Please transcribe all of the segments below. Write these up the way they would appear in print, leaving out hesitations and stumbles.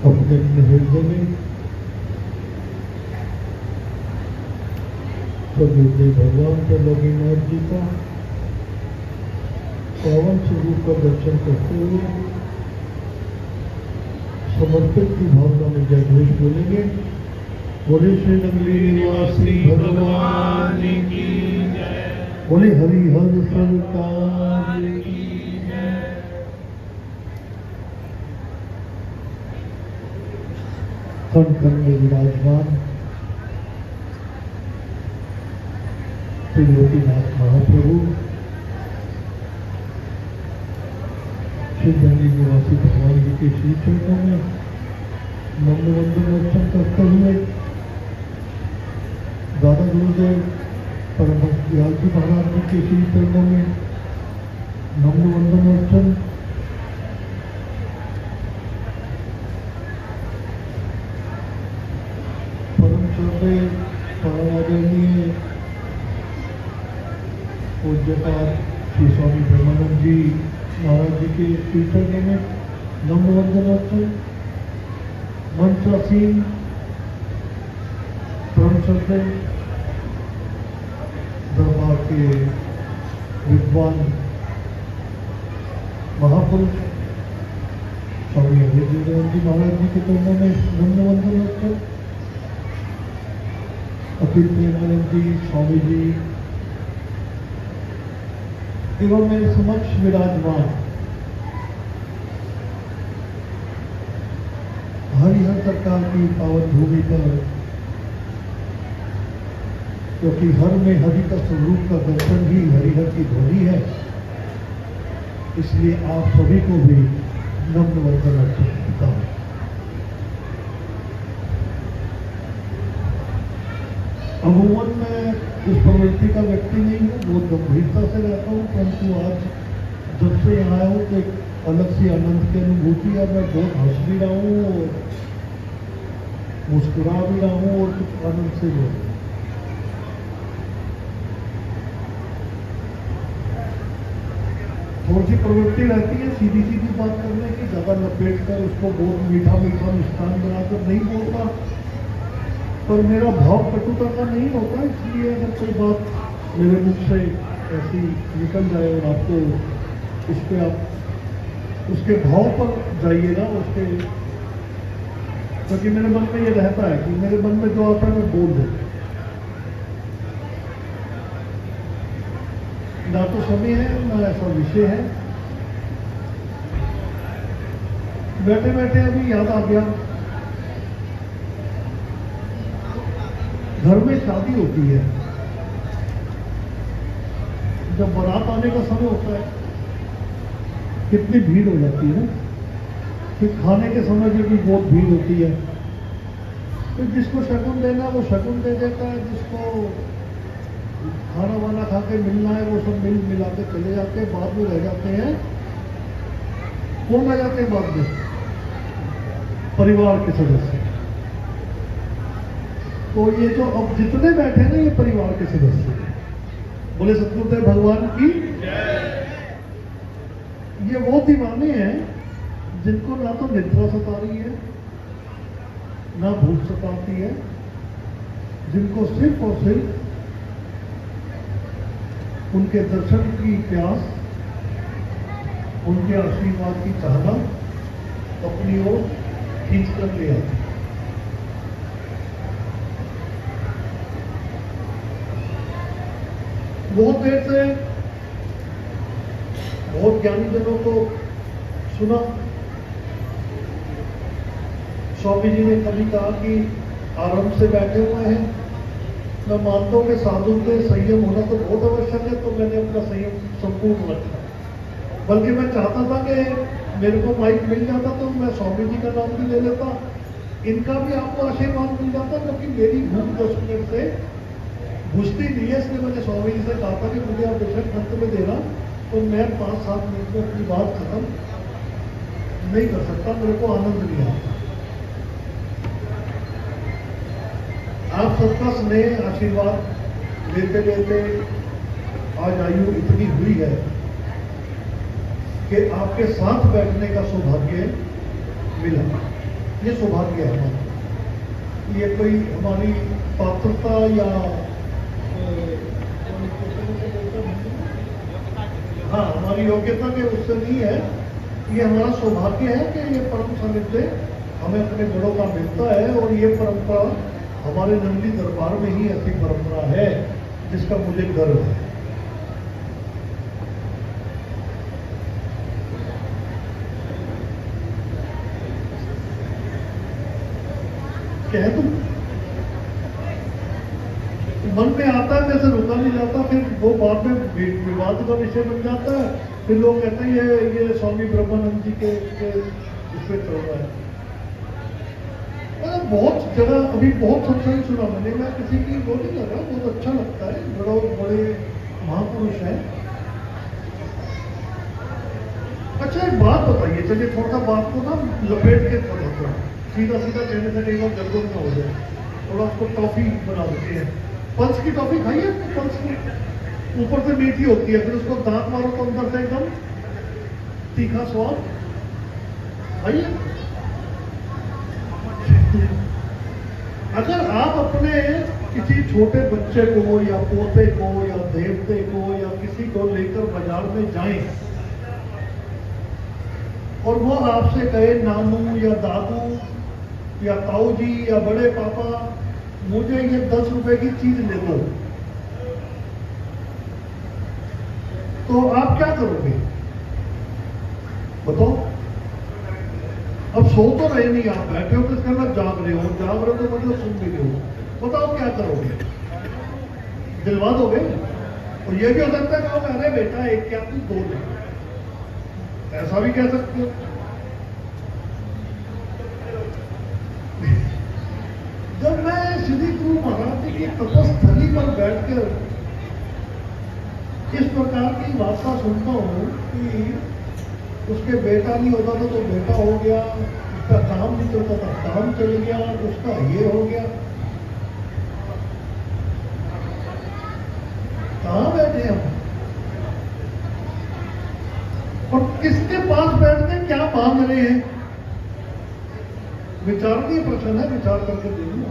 अपने हृदय में प्रभु भगवान का लघुनाथ जी का पावन स्वरूप का दर्शन करते हुए समर्पित की भावना में जय घोष बोलेंगे। बोले श्री नगरी निवासी भगवान की जय। बोले हरिहर सरकार की जय। खंड खंड में विराजमान त्रिलोकीनाथ महाप्रभु शिवगंगी निवासी भगवान जी के श्री चरणों में नम्रवंदन अर्चन करते हुए दादा गुरुदेव परम भक्त दयाल जी महाराज जी के श्री चरणों में नम्रवंदन अर्चन, परम श्रद्धेय परम आदरणीय पूज्यपाद श्री स्वामी ब्रह्मानंद जी महाराज जी के श्री चरणों में नम्रवंदन अर्चन। मंत्रासीन परम श्रद्धेय दरबार के विद्वान महापुरुष स्वामी अभयजीवन जी महाराज जी के चरणों में नम्रवंदन अर्चन। अखिल प्रेमानंद जी स्वामी जी एवं मेरे समक्ष विराजमान हरिहर सरकार की पावन भूमि पर, क्योंकि हर में हरि का स्वरूप का दर्शन ही हरिहर की ध्वनि है, इसलिए आप सभी को भी नम्र वंदन अर्पित करता हूं। अमूमन मैं इस प्रवृत्ति का व्यक्ति नहीं हूँ, बहुत गंभीरता से रहता हूँ, परंतु आज जब से यहाँ आया हूँ तो एक अलग सी आनंद की अनुभूति है। मैं बहुत हंस भी रहा हूँ और मुस्कुरा भी रहा हूँ और कुछ आनंद से भी। थोड़ी सी प्रवृत्ति रहती है सीधी सीधी बात करने की, ज्यादा लपेट कर उसको बहुत मीठा मीठा मिष्ठान बनाकर नहीं बोलता, पर मेरा भाव कटुता का नहीं होता। इसलिए अगर कोई बात मेरे मुख से ऐसी निकल जाए और आपको उस पर आप उसके भाव पर जाइएगा, उसके, क्योंकि मेरे मन में ये रहता है कि मेरे मन में जो आता है मैं बोल दूँ। ना तो समय है ना ऐसा विषय है। बैठे बैठे अभी याद आ गया, घर में शादी होती है, जब बारात आने का समय होता है कितनी भीड़ हो जाती है ना। फिर खाने के समय में भी बहुत भीड़ होती है। तो जिसको शगुन देना है वो शगुन दे देता है, जिसको खाना वाना खा के मिलना है वो सब मिल मिला के चले जाते हैं। बाद में रह जाते हैं, कौन रह जाते हैं बाद में? परिवार के सदस्य। तो ये जो अब जितने बैठे हैं ना ये परिवार के सदस्य हैं। बोले सतगुरुदेव भगवान की। ये वो दीवाने हैं जिनको ना तो निद्रा सता रही है ना भूख सताती है, जिनको सिर्फ और सिर्फ उनके दर्शन की प्यास उनके आशीर्वाद की चाहना अपनी ओर खींच कर ले आती। बहुत देर से बहुत ज्ञानी जनों को सुना। स्वामी जी ने कभी कहा कि आराम से बैठे हुए हैं, मैं मानता हूं कि साधु के संयम होना तो बहुत आवश्यक है, तो मैंने अपना संयम संपूर्ण रखा। बल्कि मैं चाहता था कि मेरे को माइक मिल जाता तो मैं स्वामी जी का नाम भी ले लेता, इनका भी आपको आशीर्वाद मिल जाता, क्योंकि मेरी भूख 10 मिनट से बुझती नहीं है। इसलिए मैंने स्वामी जी से कहा था कि मुझे आप बेशक अंत में देना, तो मैं 5-7 मिनट में अपनी बात खत्म नहीं कर सकता, मेरे को आनंद नहीं आता। आप सबका स्नेह आशीर्वाद लेते लेते आज आयु इतनी हुई है कि आपके साथ बैठने का सौभाग्य मिला। ये सौभाग्य है हमारा, ये कोई हमारी पात्रता या हाँ हमारी योग्यता के उससे नहीं है। ये हमारा सौभाग्य है कि ये परम सानिध्य हमें अपने बड़ों का मिलता है, और ये परंपरा हमारे नंदी दरबार में ही ऐसी परंपरा है जिसका मुझे गर्व है। क्या है तुम मन में आता है, वैसे रुका नहीं जाता, फिर वो बाद में विवाद का विषय बन जाता है। फिर लोग कहते हैं ये स्वामी ब्रह्मानंद जी के इसमें चल रहा है। बहुत जगह अभी बहुत सत्संग सुना मैंने, मैं किसी की वो नहीं कर रहा, बहुत अच्छा लगता है, बड़े महापुरुष हैं। अच्छा एक बात बताइए, चलिए थोड़ा सा बात को ना लपेट के बताता हूँ, सीधा सीधा कहने से कई बार गड़बड़ ना हो जाए, थोड़ा उसको टॉफी बना देते हैं। पल्स की टॉफी खाई है? पल्स की ऊपर से मीठी होती है, फिर उसको दांत मारो तो अंदर से एकदम तीखा स्वाद। खाइए। अगर आप अपने किसी छोटे बच्चे को या पोते को या देवते को या किसी को लेकर बाजार में जाएं और वो आपसे कहे नानू या दादू या ताऊ जी या बड़े पापा मुझे ये 10 रुपए की चीज ले दो, तो आप क्या करोगे बताओ? अब सो तो रहे नहीं, आप बैठे हो तो इसका मतलब जाग रहे हो, जाग रहे हो तो मतलब सुन भी रहे हो। बताओ क्या करोगे? दिलवा दोगे? और ये भी हो सकता है कि अरे बेटा एक क्या तू 2 ले, ऐसा भी कह सकते हो। जब मैं श्री गुरु महाराज जी की तपस्थली पर बैठकर इस प्रकार की वार्ता सुनता हूँ कि उसके बेटा नहीं होता था तो बेटा हो गया, उसका काम नहीं चलता था काम चल गया, उसका ये हो गया, कहाँ बैठे हम? और किसके पास बैठ के क्या मांग रहे हैं? विचारणीय प्रश्न है, विचार करके देखना,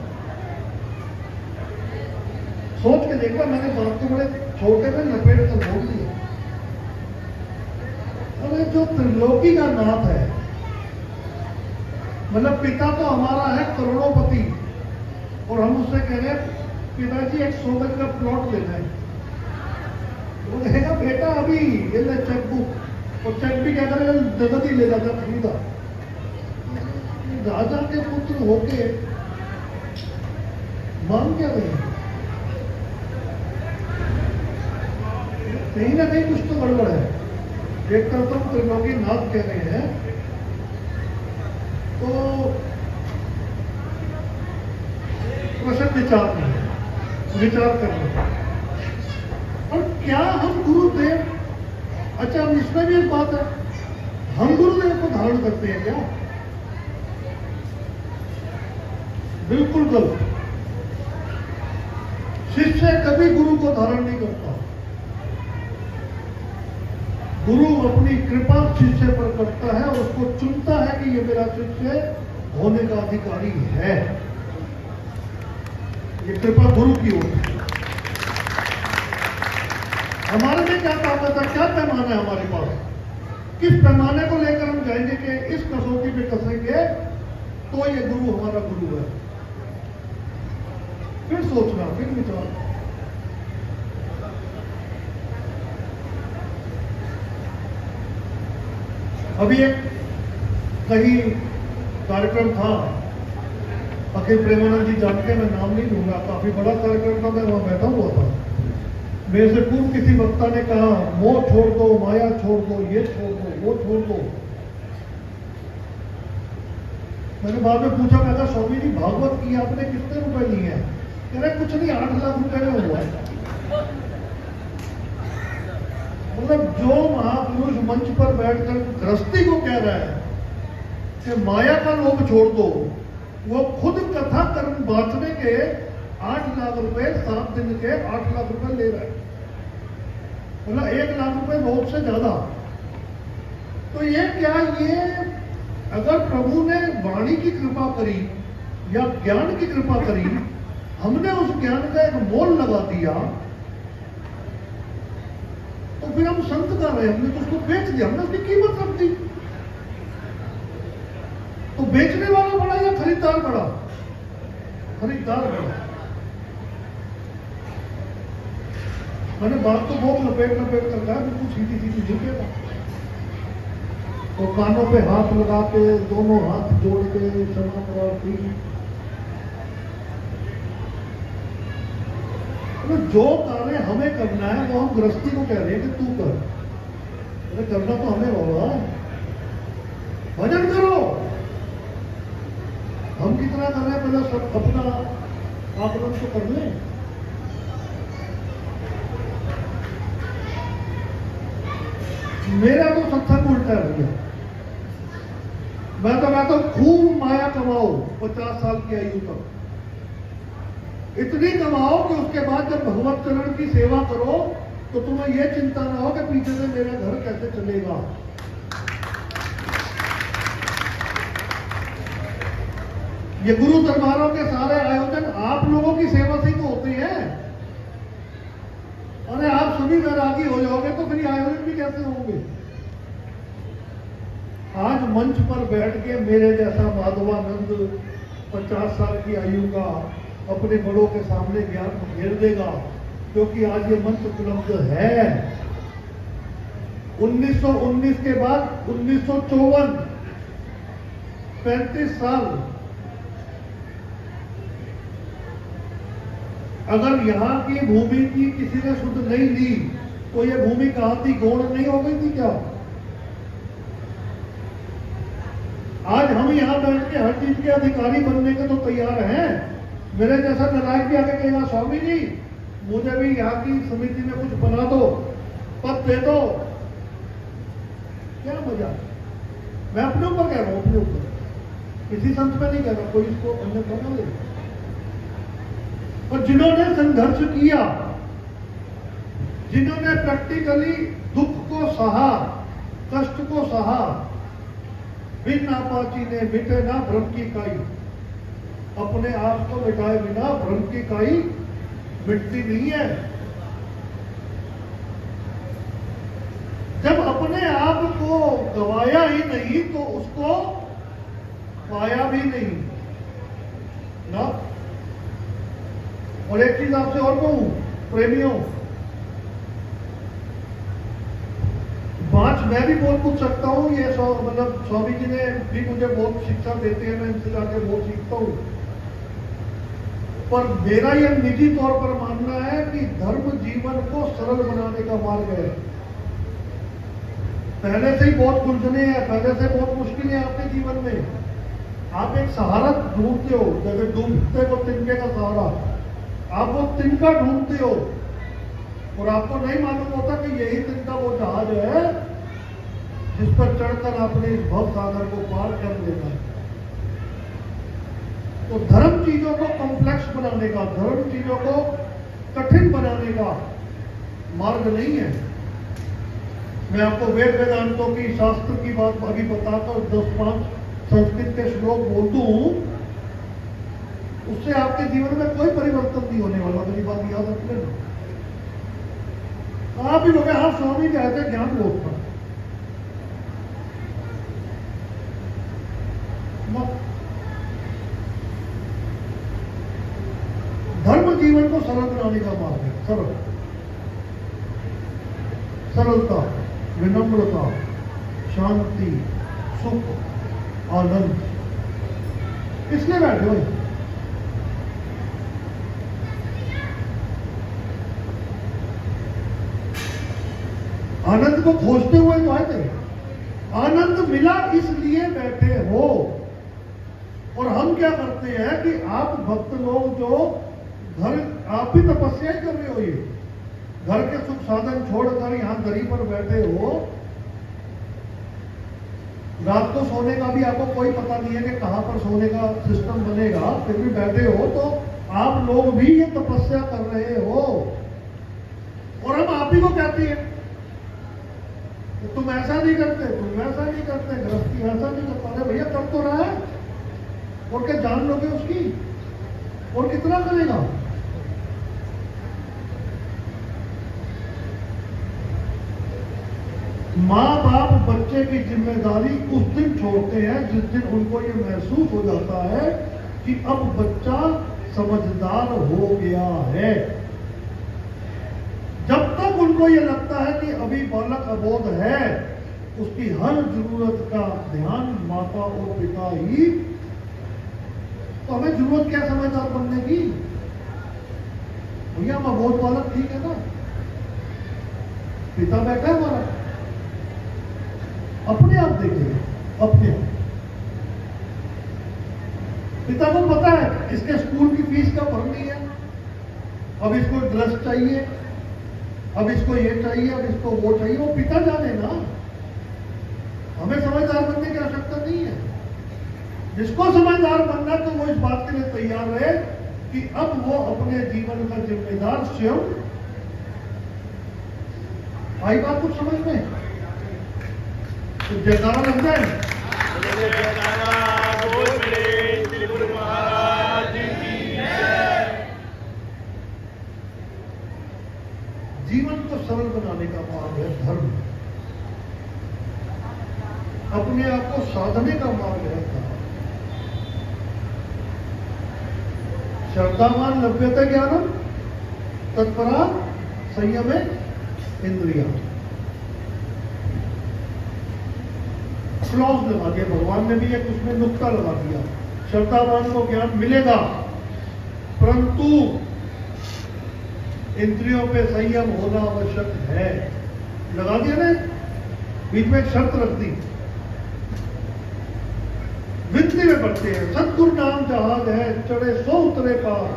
सोच के देखना। मैंने बात को बड़े छोटे में लपेट कर बोल दिया। अरे जो त्रिलोकी का नाथ है, मतलब पिता तो हमारा है करोड़ोंपति, और हम उससे कह रहे हैं पिताजी एक 100 गज का प्लॉट लेना है। वो कहेगा बेटा अभी ये ले चेकबुक, और चेक भी क्या करेगा नगद ही ले जाता खरीदा। राजा के पुत्र होके मांग क्या रहे हैं? कहीं ना कहीं कुछ तो गड़बड़ है। एक तरफ तो त्रिलोकी नाथ कह रहे हैं, तो प्रश्न विचार नहीं है, विचार करना। और क्या हम गुरुदेव, अच्छा इसमें भी एक बात है, हम गुरुदेव को धारण करते हैं क्या? बिल्कुल गलत। शिष्य कभी गुरु को धारण नहीं करता। गुरु अपनी कृपा शिष्य पर करता है और उसको चुनता है कि ये मेरा शिष्य होने का अधिकारी है। ये कृपा गुरु की होती है। हमारे में क्या ताकत है, क्या पैमाना है हमारे पास? किस पैमाने को लेकर हम जाएंगे कि इस कसौटी पे कसेंगे तो ये गुरु हमारा गुरु है। फिर सोचना, फिर विचार। अभी एक कहीं कार्यक्रम था, अखिल प्रेमानंद जी जानते, मैं नाम नहीं लूंगा, काफी बड़ा कार्यक्रम था, मैं वहां बैठा हुआ था। मेरे से पूर्व किसी वक्ता ने कहा, मोह छोड़ दो, माया छोड़ दो, ये छोड़ दो, वो छोड़ दो। मैंने बाद में पूछा, मैं कहा स्वामी जी भागवत की आपने कितने रुपए लिए हैं? कह रहे कुछ नहीं, 8 लाख रुपए में हुआ है। मतलब जो महापुरुष मंच पर बैठकर गृहस्थी को कह रहा है कि माया का लोभ छोड़ दो, वो खुद कथा कर्म बांचने के 8 लाख रुपए 7 दिन के 8 लाख रुपए ले रहा है। मतलब 1 लाख रुपए बहुत से ज्यादा। तो ये क्या, ये अगर प्रभु ने वाणी की कृपा करी या ज्ञान की कृपा करी, हमने उस ज्ञान का एक मोल लगा दिया, तो फिर हम संत कर रहे हैं, हमने तो उसको बेच दिया, हमने उसकी कीमत रख दी। तो बेचने वाला बड़ा या खरीदार बड़ा? खरीदार बड़ा। मैंने बात तो बहुत लपेट कर कहा, बिल्कुल सीधी सीधी झुकेगा। तो कानों पे हाथ लगा के, दोनों हाथ जोड़ के क्षमा प्रार्थी। तो जो कार्य हमें करना है वो हम गृहस्थी को कह रहे हैं कि तू कर। अरे करना तो हमें होगा, भजन करो। हम कितना कर रहे हैं, पहले सब अपना आकलन तो कर लें। मेरा तो सत्संग उल्टा है भैया। मैं तो कहता हूं खूब माया कमाओ 50 साल की आयु तक, इतनी कमाओ कि उसके बाद जब भगवत चरण की सेवा करो तो तुम्हें यह चिंता ना हो कि पीछे से मेरा घर कैसे चलेगा। ये गुरु दरबारों के सारे आयोजन आप लोगों की सेवा से ही तो होते हैं। अरे आप सभी वैरागी हो जाओगे तो फिर आयोजन भी कैसे होंगे। आज मंच पर बैठ के मेरे जैसा माधवानंद 50 साल की आयु का अपने बड़ों के सामने ज्ञान घेर देगा, क्योंकि आज ये मंच उपलब्ध है। 1919 के बाद 1954, 35 साल। अगर यहाँ की भूमि की किसी ने शुद्ध नहीं ली तो ये भूमि कहां थी, गौण नहीं हो गई थी क्या? आज हम यहाँ बैठ के हर चीज के अधिकारी बनने के तो तैयार हैं। मेरे जैसा नारायण भी आगे कहेगा, स्वामी जी मुझे भी यहाँ की समिति में कुछ बना दो, पद दे दो। क्या मजा। मैं अपने ऊपर कह रहा हूं, अपने ऊपर, किसी संत में नहीं कह रहा, कोई इसको अन्य बना ले। और जिन्होंने संघर्ष किया, जिन्होंने प्रैक्टिकली दुख को सहा, कष्ट को सहा, बिन नापाची ने मिटे ना भ्रम की काई, अपने आप को मिटाए बिना भ्रम की काई मिटती नहीं है। जब अपने आप को गवाया ही नहीं तो उसको पाया भी नहीं ना। और एक चीज आपसे और कहूं प्रेमियों, बात मैं भी बहुत पूछ सकता हूं, ये मतलब स्वामी जी ने भी मुझे बहुत शिक्षा देते हैं, मैं इनसे जाके बहुत सीखता हूं। पर मेरा यह निजी तौर पर मानना है कि धर्म जीवन को सरल बनाने का मार्ग है। पहले से ही बहुत उलझने हैं, पहले से बहुत मुश्किलें आपके जीवन में। आप एक सहारा ढूंढते हो, जैसे डूबते को तिनके का सहारा, आप वो तिनका ढूंढते हो और आपको नहीं मालूम होता कि यही तिनका वो जहाज है जिस पर चढ़कर आपने इस भव सागर को पार कर लेना है। तो धर्म चीजों को कॉम्प्लेक्स बनाने का, धर्म चीजों को कठिन बनाने का मार्ग नहीं है। मैं आपको वेद वेदांतों की, शास्त्र की बात अभी बताकर 10-5 संस्कृत के श्लोक बोल दूं, उससे आपके जीवन में कोई परिवर्तन नहीं होने वाला। मेरी बात याद रख लेना। आप ही लोग हाँ स्वामी कहते ज्ञान लोक था, धर्म जीवन को सरल बनाने का मार्ग है। सरल, सरलता, विनम्रता, शांति, सुख, आनंद, इसलिए बैठे हो। आनंद को खोजते हुए तो आए थे, आनंद मिला इसलिए बैठे हो। और हम क्या करते हैं कि आप भक्त लोग जो घर, आप भी तपस्या कर रहे हो, ये घर के सुख साधन छोड़कर यहां दरी पर बैठे हो। रात को सोने का भी आपको कोई पता नहीं है कि कहां पर सोने का सिस्टम बनेगा, फिर भी बैठे हो, तो आप लोग भी ये तपस्या कर रहे हो। और हम आप ही को कहते हैं तुम ऐसा नहीं करते, तुम वैसा नहीं करते, गृहस्थी ऐसा नहीं करता। अरे भैया कर तो रहा है, और क्या जान लोगे उसकी, और कितना करेगा। माँ बाप बच्चे की जिम्मेदारी उस दिन छोड़ते हैं जिस दिन उनको ये महसूस हो जाता है कि अब बच्चा समझदार हो गया है। जब तक उनको ये लगता है कि अभी बालक अबोध है, उसकी हर जरूरत का ध्यान माता और पिता ही, तो हमें जरूरत क्या समझदार बनने की। भैया हम अबोध बालक ठीक है ना, पिता बैठा है हमारा, अपने आप देखेगा, अपने आप। पिता को पता है इसके स्कूल की फीस का भरनी है, अब इसको ड्रेस चाहिए, अब इसको ये चाहिए, अब इसको वो चाहिए, वो पिता जाने ना। हमें समझदार बनने की आवश्यकता नहीं है। जिसको समझदार बनना तो वो इस बात के लिए तैयार रहे कि अब वो अपने जीवन का जिम्मेदार स्वयं। आई बात कुछ समझ में? तो जयकारा लग जाए। जीवन को सरल बनाने का मार्ग है धर्म, अपने आप को साधने का मार्ग है धर्म। श्रद्धावान लभ्यते ज्ञानम तत्परा संयमे इंद्रिया। क्लॉज लगा दिया भगवान ने भी, एक उसमें नुक्ता लगा दिया। श्रद्धावान को ज्ञान मिलेगा, परंतु इंद्रियों पे संयम होना आवश्यक है। लगा दिया ना, बीच में एक शर्त रख दी। विनती में पढ़ते हैं, सतगुरु नाम जहाज है, चढ़े सो उतरे पार।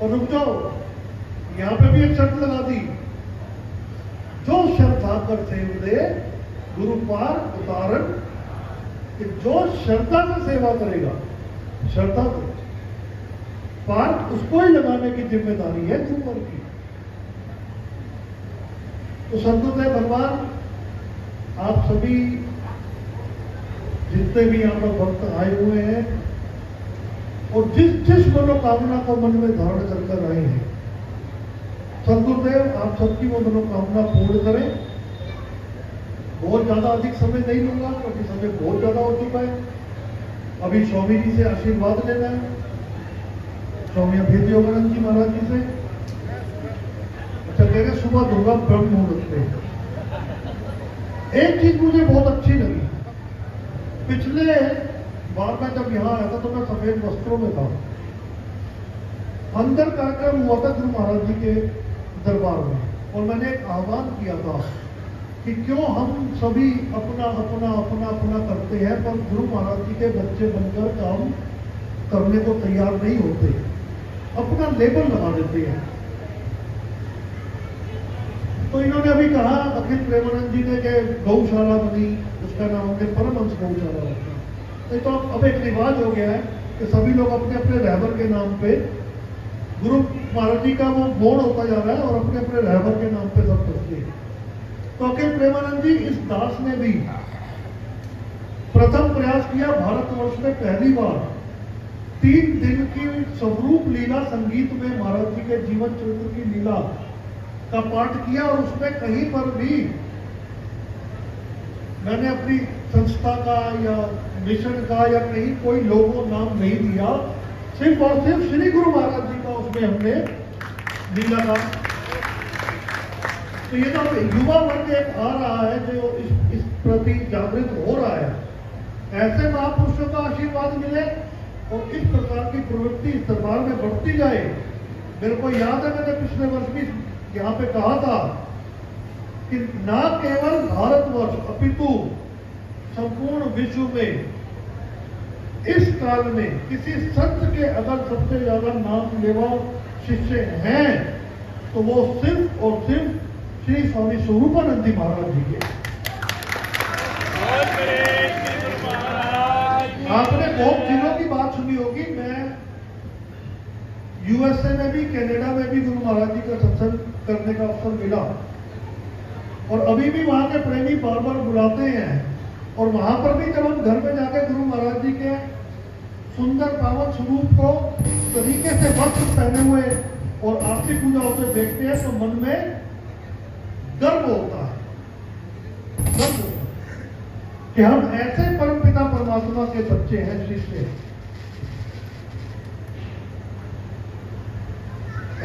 और रुक जाओ, यहां पे भी एक शर्त लगा दी, जो श्रद्धा कर सेव दे गुरु पार उतारन। कि जो श्रद्धा से सेवा करेगा, श्रद्धा को पार उसको ही लगाने की जिम्मेदारी है गुरु पर की। तो सदगुरुदेव भगवान आप सभी जितने भी यहाँ पर भक्त आए हुए हैं और जिस जिस मनोकामना को मन में धारण कर कर आए हैं, सदगुरुदेव आप सबकी वो मनोकामना पूर्ण करें। बहुत ज्यादा अधिक समय नहीं लूंगा क्योंकि समय बहुत ज्यादा हो चुका है। अभी स्वामी जी से आशीर्वाद लेना है, स्वामी अभेद योगानंद जी महाराज जी से। अच्छा कह रहे सुबह दूंगा ब्रह्म मुहूर्त पे। एक चीज मुझे बहुत अच्छी लगी, पिछले बार मैं जब यहाँ आया था तो मैं सफेद वस्त्रों में था। अंदर कार्यक्रम हुआ था गुरु महाराज जी के दरबार में, और मैंने एक आह्वान किया था कि क्यों हम सभी अपना अपना अपना अपना करते हैं पर गुरु महाराज जी के बच्चे बनकर काम करने को तैयार नहीं होते, अपना लेबल लगा देते हैं। तो इन्होंने अभी कहा अखिल प्रेमानंद जी ने कि गौशाला बनी, उसका नाम हमने परमहंस गौशाला रखा। तो अब एक रिवाज हो गया है कि सभी लोग अपने अपने रहबर के नाम पे, गुरु महाराज जी का वो बोर्ड होता जा रहा है और अपने अपने रहबर के नाम पे सब करते हैं। तो अखिल प्रेमानंद जी इस दास ने भी प्रथम प्रयास किया। भारतवर्ष में पहली बार 3 दिन की स्वरूप लीला संगीत में महाराज जी के जीवन चरित्र की लीला का पाठ किया, और उसमें कहीं पर भी मैंने अपनी संस्था का या मिशन का या कहीं कोई लोगो नाम नहीं दिया, सिर्फ और सिर्फ श्री गुरु महाराज जी का उसमें हमने दिया था। तो ये तो युवा वर्ग एक आ रहा है जो इस प्रति जागृत हो रहा है, ऐसे महापुरुषों का आशीर्वाद मिले और इस प्रकार की प्रवृत्ति इस दरबार में बढ़ती जाए। मेरे को याद है मैंने पिछले वर्ष भी यहाँ पे कहा था कि ना केवल भारतवर्ष अपितु संपूर्ण विश्व में इस काल में किसी संत के अगर सबसे ज्यादा नाम लेवा शिष्य हैं तो वो सिर्फ और सिर्फ श्री स्वामी स्वरूपानंद जी महाराज जी के। आपने बहुत दिनों की बात सुनी होगी, मैं यूएसए में भी कनाडा में भी गुरु महाराज जी का सत्संग करने का अवसर मिला और अभी भी वहां के प्रेमी बार बार बुलाते हैं और वहां पर भी जब हम घर में जाकर गुरु महाराज जी के सुंदर पावन स्वरूप को तरीके से वस्त्र पहने हुए और आरती पूजा होते देखते हैं तो मन में गर्व होता है, गर्व होता है कि हम ऐसे परमपिता परमात्मा के बच्चे हैं, शिष्य।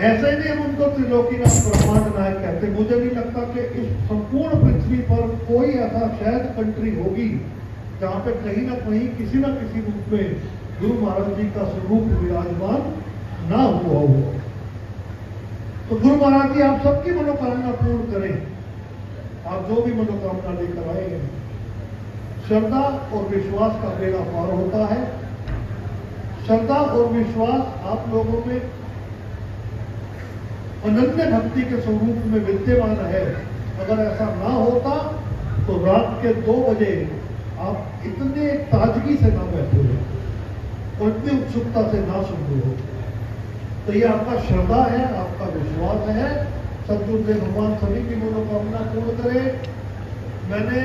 ऐसे नहीं हम उनको त्रिलोकीनाथ ब्रह्मांड नायक कहते। मुझे नहीं लगता कि इस संपूर्ण पृथ्वी पर कोई ऐसा शायद कंट्री होगी जहां पे कहीं ना कहीं किसी न किसी रूप में गुरु महाराज जी का स्वरूप विराजमान ना हुआ हो। तो गुरु महाराज जी आप सबकी मनोकामना पूर्ण करें, आप जो भी मनोकामना लेकर आए हैं। श्रद्धा और विश्वास का बेड़ा पार होता है। श्रद्धा और विश्वास आप लोगों में अनन्य भक्ति के स्वरूप में विद्यमान है। अगर ऐसा ना होता तो रात के 2 बजे आप इतने ताजगी से ना बैठे हो और इतनी उत्सुकता से ना सुन रहे हो। तो ये आपका श्रद्धा है, आपका विश्वास है। सदगुरुदेव भगवान सभी की मनोकामना पूर्ण करे। मैंने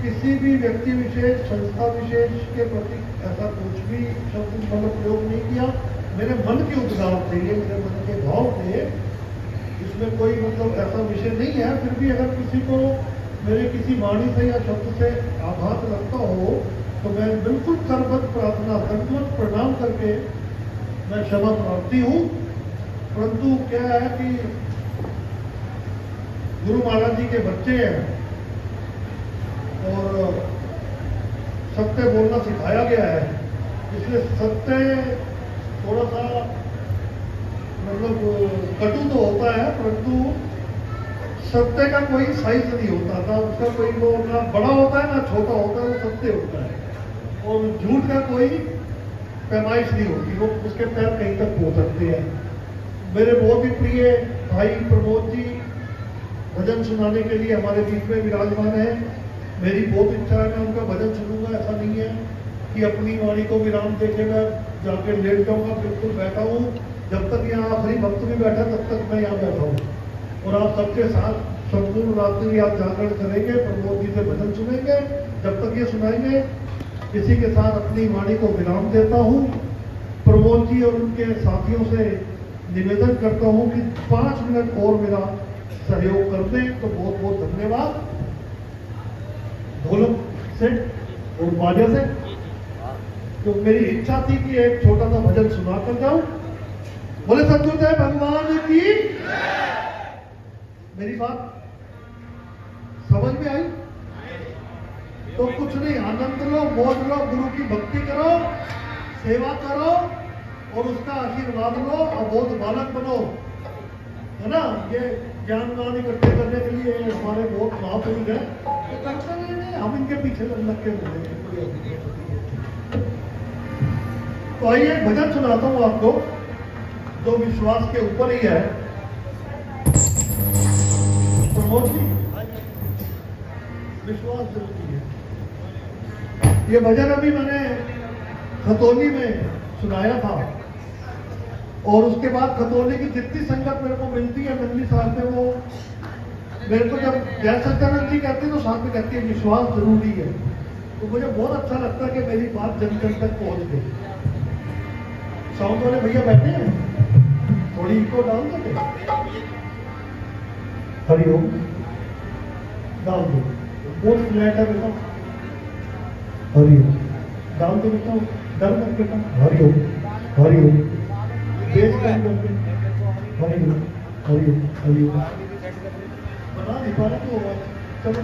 किसी भी व्यक्ति विशेष, संस्था विशेष के प्रति ऐसा कुछ भी शब्द मतलब प्रयोग नहीं किया। मेरे मन के उद्गार थे, ये मेरे मन के भाव थे, इसमें कोई मतलब ऐसा विषय नहीं है। फिर भी अगर किसी को मेरे किसी वाणी से या शब्द से आघात लगता हो तो मैं बिल्कुल करबद्ध प्रार्थना, दंडवत प्रणाम करके मैं क्षमा प्रार्थी हूँ। परंतु क्या है कि गुरु महाराज जी के बच्चे हैं और सत्य बोलना सिखाया गया है, इसलिए सत्य थोड़ा सा मतलब कटु तो होता है, परंतु सत्य का कोई साइज नहीं होता था, उसका कोई वो ना बड़ा होता है ना छोटा होता है, वो सत्य होता है। और झूठ का कोई पैमाइश नहीं होती, वो उसके पैर कहीं तक पहुंच सकते हैं। मेरे बहुत ही प्रिय भाई प्रमोद जी भजन सुनाने के लिए हमारे बीच में विराजमान है। मेरी बहुत इच्छा है मैं उनका भजन सुनूंगा। ऐसा नहीं है कि अपनी वाणी को विराम देके मैं जाके लेट जाऊंगा, बिल्कुल बैठा हूँ। जब तक यहाँ आखिरी भक्त भी बैठा तब तक मैं यहाँ बैठा हूँ और आप सबके साथ संपूर्ण रात्रि आप जागरण करेंगे, प्रमोद जी से भजन सुनेंगे जब तक ये सुनाएंगे। इसी के साथ अपनी वाणी को विराम देता हूँ। प्रमोद जी और उनके साथियों से निवेदन करता हूँ कि 5 मिनट और मेरा सहयोग कर दें तो बहुत बहुत धन्यवाद। ढोलक से और बाजा से तो मेरी इच्छा थी कि एक छोटा सा भजन सुना कर जाऊं। बोले सतगुरुदेव भगवान की। मेरी बात समझ में आई? तो कुछ नहीं, आनंद लो, मौज लो, गुरु की भक्ति करो, सेवा करो और उसका आशीर्वाद लो और बहुत बालक बनो, है ना। ये ज्ञान इकट्ठे करने के लिए हमारे बहुत महापुरुष है, तो करते नहीं, हम इनके पीछे लग के बोलेंगे। तो आइए भजन सुनाता हूँ आपको जो विश्वास के ऊपर ही है। प्रमोद जी, विश्वास जरूरी है। ये भजन अभी मैंने खतौली में सुनाया था और उसके बाद खतौली की जितनी संगत मेरे को मिलती है मंदिर साहब में, वो मेरे को जब जय सत्यानंद जी कहते हैं तो साथ में कहती है विश्वास जरूरी है। तो मुझे बहुत अच्छा लगता है कि मेरी बात जन जन तक पहुंच गई। साउंड वाले भैया बैठे हैं, थोड़ी इको डाल दो, हरिओम डाल दो, बहुत फ्लैट है बेटा। हरिओम डाल के बताओ, डर करके बताओ, हरिओम हरिओम तेज करके हरिओम हरिओम हरिओम बना नहीं पा रहे तो चलो